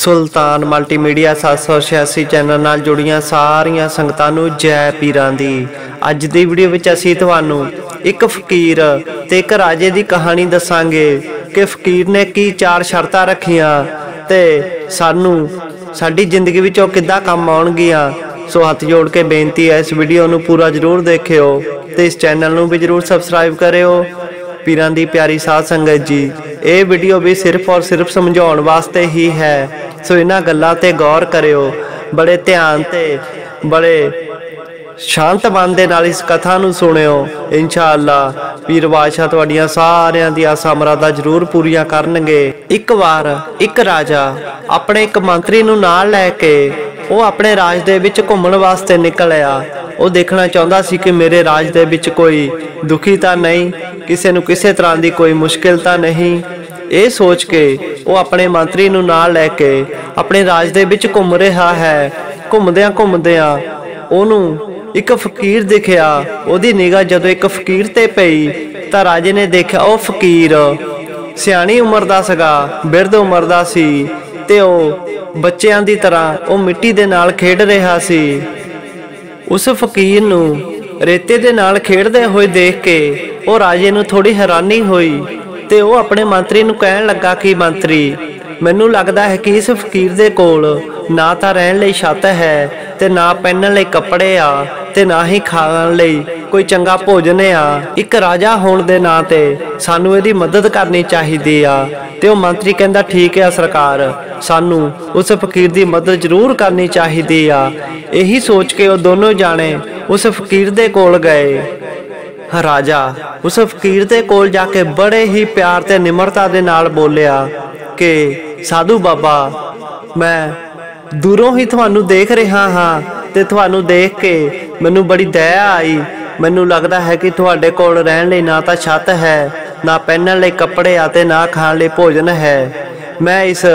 सुल्तान multimedia 786 channel नाल जुड़ियां सारियां संगतां नूं जय पीरां दी। अज दी वीडियो विच असीं तुहानूं एक फकीर ते एक राजे दी कहानी दसांगे कि फकीर ने की 4 शर्तां रखियां ते सानूं साडी जिंदगी विच ओह किद्दां काम आउणगीआं। सो हथ जोड़ के बेनती है इस वीडियो नूं पूरा जरूर देखियो ते इस चैनल नूं भी जरूर सबसक्राइब करियो। पीरां दी प्यारी साध संगत जी, ये वीडियो भी सिर्फ और सिर्फ समझाउण वास्ते ही है, सो इन्हां गल्लां ते गौर करियो। बड़े ध्यान ते बड़े शांत मन दे नाल इस कथा नूं सुणियो। इंशाअल्लाह पीर बादशाह तुहाडियां सारियां दी आसां मुरादां जरूर पूरीआं करनगे। एक बार एक राजा अपने एक मंत्री नूं नाल लै के वो अपने राज दे विच घुम्मण वास्ते निकलिया। वो देखना चाहता सी कि मेरे राज दे विच कोई दुखी तां नहीं, किसी नूं किसी तरह की कोई मुश्किल तां नहीं। ये सोच के वो अपने मंत्री नूं नाल लैके अपने राज दे विच घुम रहा है। घुमदियां घुमदियां ओनू एक फकीर दिखिया। ओदी निगाह जदों एक फकीर ते पई तां राजे ने देखा वो फकीर सियाणी उम्र दा सीगा, बिरध उम्र दा सी ते ओ बच्चियां दी तरह वो मिट्टी दे नाल खेड रहा सी। उस फकीर नूं रेते दे नाल खेडदे होए देख के वो राजे नूं थोड़ी हैरानी हुई ते वो अपने मंत्री नूं कहण लगा कि मंत्री, मैनूं लगदा है कि इस फकीर दे कोल ना तां रहण लई छत है ते ना पहनण लई कपड़े आ ते ना ही खाण लई कोई चंगा भोजन आ। एक राजा होण दे नां ते सानूं इहदी मदद करनी चाहीदी आ। ते वो मंत्री कहंदा ठीक है सरकार, सानू उस फकीर की मदद जरूर करनी चाहिए आ। यही सोच के वो दोनों जाने उस फकीर दे कोल गए। राजा उस फकीर दे कोल जाके बड़े ही प्यार ते निमरता दे नाल बोलिया कि साधु बाबा, मैं दूरों ही तुहानू देख रहा हाँ ते तुहानू देख के मैनू बड़ी दया आई। मैनू लगता है कि तुहाडे कोल रहण लई ना तां छत है, ना पहनण लई कपड़े आते ना खाण लई भोजन है। मैं इस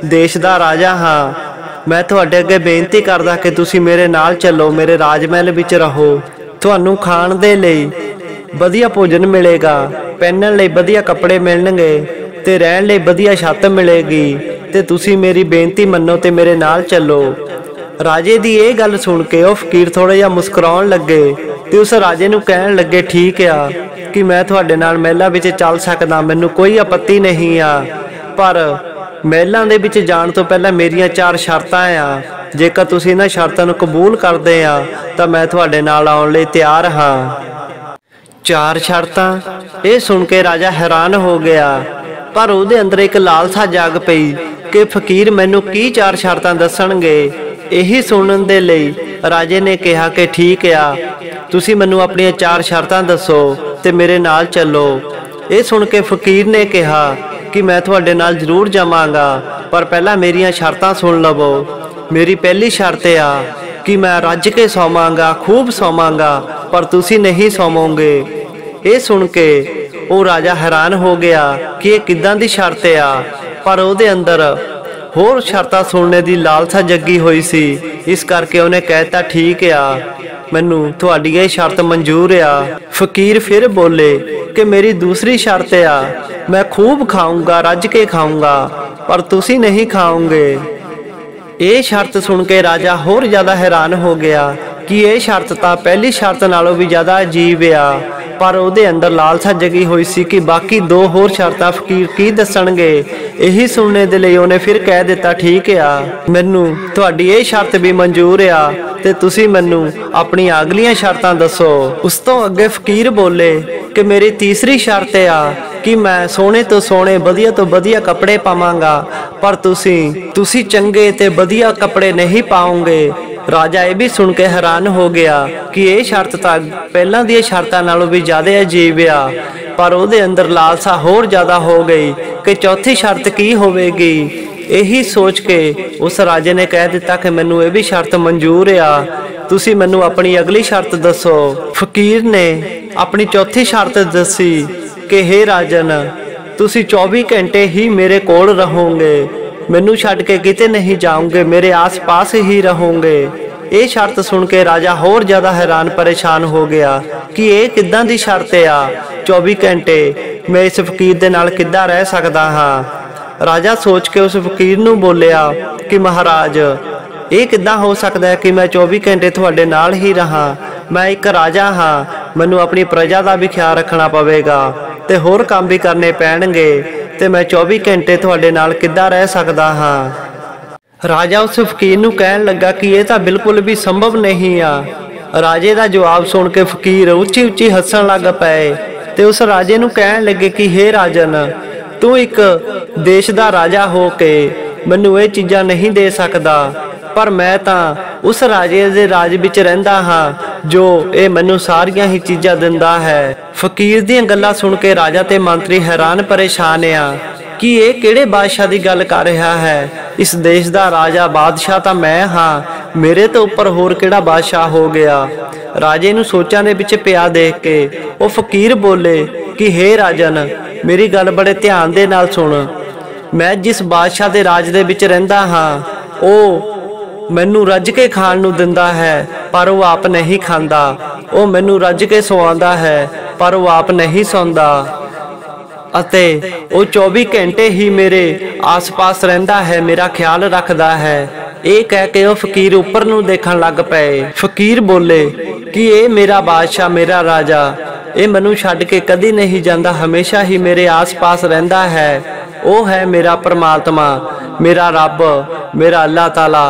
देश का राजा हाँ। मैं तुहाडे अगे बेनती करदा कि तुसी मेरे नाल चलो, मेरे राजमहल विच रहो। तुहानू खाण दे लई वधिया भोजन मिलेगा, पहनण लई वधिया कपड़े मिलणगे ते रहण लई वधिया छत मिलेगी ते तुसी मेरी बेनती मन्नो ते मेरे नाल चलो। राजे दी ये गल सुन के वो फकीर थोड़ा जिहा मुस्कुराउण लगे ते उस राजे नूं कहण लगे ठीक आ कि मैं तुहाडे नाल महलां विच चल सकदा, मैनूं कोई आपत्ति नहीं आ, पर महलां दे विच जाण तो पहलां मेरियां 4 शर्तां आ। जेकर तुसीं इन्हां शर्तां नूं कबूल करदे आ तां मैं तुहाडे नाल आउण लई तैयार हाँ। 4 शर्तां ये सुन के राजा हैरान हो गया, पर उहदे अंदर एक लालसा जाग पई कि फकीर मैनूं की 4 शर्तां दसणगे। यही सुनन दे लई राजे ने कहा कि ठीक आ, तुसी मैनूं अपनी 4 शर्तां दसो ते मेरे नाल चलो। ये सुन के फकीर ने कहा कि मैं तुहाडे नाल जरूर जावांगा, पर पहला मेरियां शर्तां सुन लवो। मेरी पहली शर्त आ कि मैं रज के सोवांगा, खूब सोवांगा, पर तुसी नहीं सोवोगे। ये सुन के वो राजा हैरान हो गया कि ये किदां दी शर्त आ, पर उहदे अंदर होर शर्तां सुनने की लालसा जगी हुई सी। इस करके उन्हें कहता ठीक आ, मैनू तुहाडी ये शर्त मंजूर आ। फकीर फिर बोले कि मेरी दूसरी शर्त आ, मैं खूब खाऊंगा, रज के खाऊंगा, पर तुसी नहीं खाओगे। ये शर्त सुन के राजा होर ज़्यादा हैरान हो गया कि ये शर्त तां पहली शर्त नालों भी ज़्यादा अजीब आ, पर उहदे अंदर लालसा जगी हुई सी कि बाकी 2 होर शर्तां फकीर की दसणगे। यही सुनने दे लई उन्हें फिर कह दिता ठीक आ, मैनू तुहाडी ये शर्त भी मंजूर आ ते तुसी मैनू अपनी अगलियां शर्तां दसो। उस तो अगे फकीर बोले कि मेरी तीसरी शर्त आ कि मैं सोने तो सोने वधिया तो वधिया कपड़े पावांगा, पर तुसी चंगे ते वधिया कपड़े नहीं पाओगे। राजा ये भी सुन के हैरान हो गया कि ये शर्त तां पहलां दी शर्तां नालों भी ज़्यादा अजीब आ, पर उहदे अंदर लालसा होर ज़्यादा हो गई कि चौथी शर्त की होवेगी। यही सोच के उस राजे ने कह दिता कि मैनू ये भी शर्त मंजूर आ, तुसी मैनू अपनी अगली शर्त दसो। फकीर ने अपनी चौथी शर्त दसी कि हे राजन, तुसी 24 घंटे ही मेरे कोल रहोगे, मैनू छड्ड के किते नहीं जाओगे, मेरे आस पास ही रहोगे। ये शर्त सुन के राजा होर ज़्यादा हैरान परेशान हो गया कि ये किदां दी शर्त आ, 24 घंटे मैं इस फकीर दे नाल किदां रह सकदा हाँ। राजा सोच के उस फकीर नूं बोलिया कि महाराज ਇਹ ਕਿੱਦਾਂ ਹੋ ਸਕਦਾ ਹੈ कि मैं 24 घंटे ਤੁਹਾਡੇ ਨਾਲ ही रहा। मैं एक राजा हाँ, मैनू अपनी प्रजा का भी ख्याल रखना पवेगा ते होर काम भी करने पैणगे ते मैं 24 घंटे ਤੁਹਾਡੇ ਨਾਲ किद्दां रह सकदा हाँ। राजा उस फकीर नूं कहण लगा कि यह तो बिल्कुल भी संभव नहीं आ। राजे का जवाब सुन के फकीर उच्ची उच्ची हसन लग पए ते उस राजे नूं कहण लगे कि हे राजन, तू एक देश का राजा हो के मैनू ये चीज़ां नहीं दे सकदा, पर मैं तां उस राजे दे राज विच रहिंदा हाँ जो ये मैनू सारियां ही चीज़ां दिंदा है। फकीर दीयां गल्लां सुन के राजा ते मंत्री हैरान परेशान आ कि ये किहड़े बादशाह की गल कर रहा है। इस देश का राजा बादशाह तो मैं हाँ, मेरे तो उपर होर किहड़ा बादशाह हो गया। राजे नूं सोचां दे विच पिया देख के वो फकीर बोले कि हे राजन, मेरी गल बड़े ध्यान दे नाल सुन। मैं जिस बादशाह दे राज दे विच रहिंदा हाँ वो मैनू रज के खाण नूं दिंदा है, पर वो आप नहीं खांदा। वो मैनू रज के सवांदा है, पर वो आप नहीं सौंदा। अते वो 24 घंटे ही मेरे आस पास रहिंदा है, मेरा ख्याल रखदा है। ये कह के वो फकीर उपर नूं देखण लग पए। फकीर बोले कि ये मेरा बादशाह, मेरा राजा, ये मैनू छड्ड के कदी नहीं जांदा, हमेशा ही मेरे आस पास रहिंदा है। वो है मेरा परमात्मा, मेरा रब, मेरा अल्लाह ताला,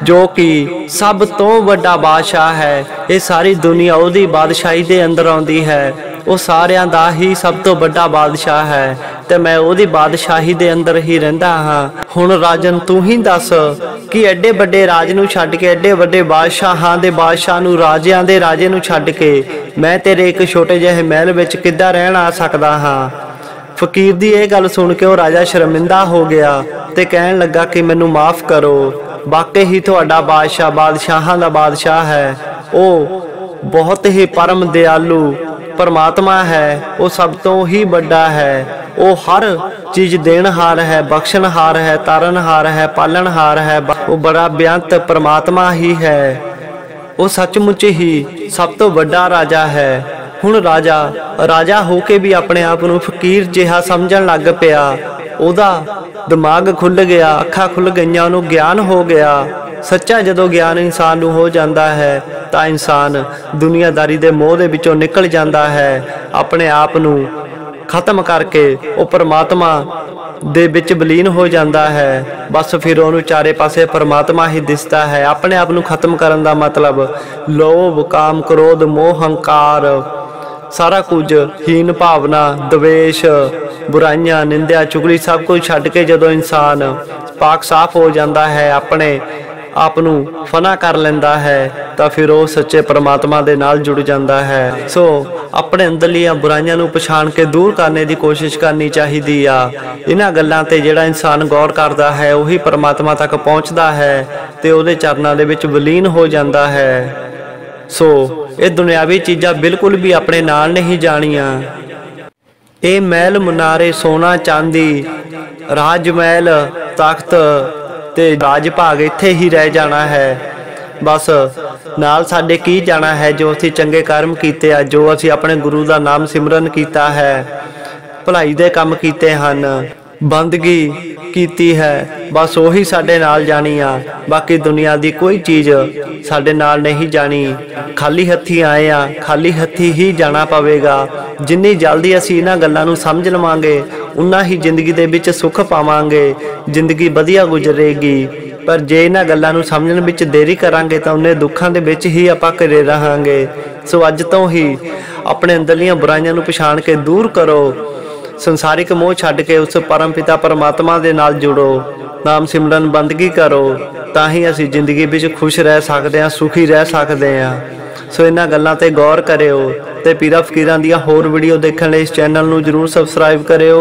जो कि सब तो वड्डा बादशाह है। ये सारी दुनिया उहदी बादशाही दे अंदर आउंदी है। वो सारियां दा ही सब तो वड्डा बादशाह है ते मैं उहदी बादशाही दे अंदर ही रहिंदा हाँ। हुण राजन तू ही दस कि एडे वड्डे राज नूं छड्ड के, एडे वड्डे बादशाहां दे बादशाह नूं, राजियां दे राजे नूं छड्ड के मैं तेरे एक छोटे जिहे महल विच किद्दां रहण आ सकदा हाँ। फकीर दी ये गल सुन के वो राजा शर्मिंदा हो गया ते कहण लगा कि मैनू माफ़ करो, वाकई ही तुहाडा बादशाह बादशाहां दा बादशाह है। वो बहुत ही परम दयालु परमात्मा है, वो सब तो ही बड़ा है। वो हर चीज देनहार है, बख्शनहार है, तारनहार है, पालनहार है। वो बड़ा बेअंत परमात्मा ही है। वो सचमुच ही सब तो बड़ा राजा है। हुण राजा राजा होके भी अपने आप नूं फकीर जिहा समझण लग पिया। ओदा दिमाग खुल गया, अखां खुल गईयां, उहनूं ज्ञान हो गया। सच्चा जदों ज्ञान इंसान नूं हो जाता है तो इंसान दुनियादारी दे मोह दे विचों निकल जाता है, अपने आप नूं खत्म करके वो परमात्मा दे विच विलीन हो जाता है। बस फिर उहनूं चारे पासे परमात्मा ही दिसता है। अपने आप नूं खत्म करन दा मतलब लोभ, काम, क्रोध, मोह, हंकार, सारा कुछ, हीन भावना, द्वेष, बुराइयां, निंदा, चुगली सब कुछ छड्ड के जदों इंसान पाक साफ हो जाता है, अपने आप नूं फना कर लेंदा है, तो फिर वो सच्चे परमात्मा दे नाल जुड़ जाता है। सो अपने अंदरलियां बुराइयां नूं पछाण के दूर करने की कोशिश करनी चाहिदी आ। इन्हां गल्लां ते जिहड़ा इंसान गौर करदा है वही परमात्मा तक पहुँचदा है ते उहदे चरनां दे विच विलीन हो जाता है। सो ये दुनियावी चीज़ां बिल्कुल भी अपने नाल नहीं जाणियां। ये महल मुनारे, सोना चांदी, राजमहल, तख्त ते राज भाग इत्थे ही रह जाना है। बस नाल साडे की जाना है जो असीं चंगे कर्म कीते आ, जो असीं अपने गुरु दा नाम सिमरन कीता है, भलाई दे काम कीते हन, बंदगी कीती है, बस वही साडे नाल जानी आ। बाकी दुनिया दी कोई चीज़ साडे नाल नहीं जानी। खाली हत्थी आए आ, खाली हत्थी ही जाना पवेगा। जिन्नी जल्दी असीं इन्हां गल्लां नूं समझ लवांगे उन्ना ही जिंदगी दे विच सुख पावांगे, जिंदगी वधिया गुजरेगी। पर जे इन्हां गल्लां नूं समझण विच देरी करांगे तो उन्ने दुखां दे विच ही आपां घिरे रहांगे। सो अज तो ही अपने अंदरलियां बुराइयां नूं पछाण के दूर करो, संसारिक मोह छड्ड के उस परम पिता परमात्मा दे नाल जुड़ो, नाम सिमरन बंदगी करो, तां ही असीं जिंदगी विच खुश रह सकदे हां, सुखी रह सकदे हां। सो इन्हां गल्लां ते गौर करिओ ते पीरा फकीरां दीयां होर वीडियो देखण लई इस चैनल नूं जरूर सबसक्राइब करिओ।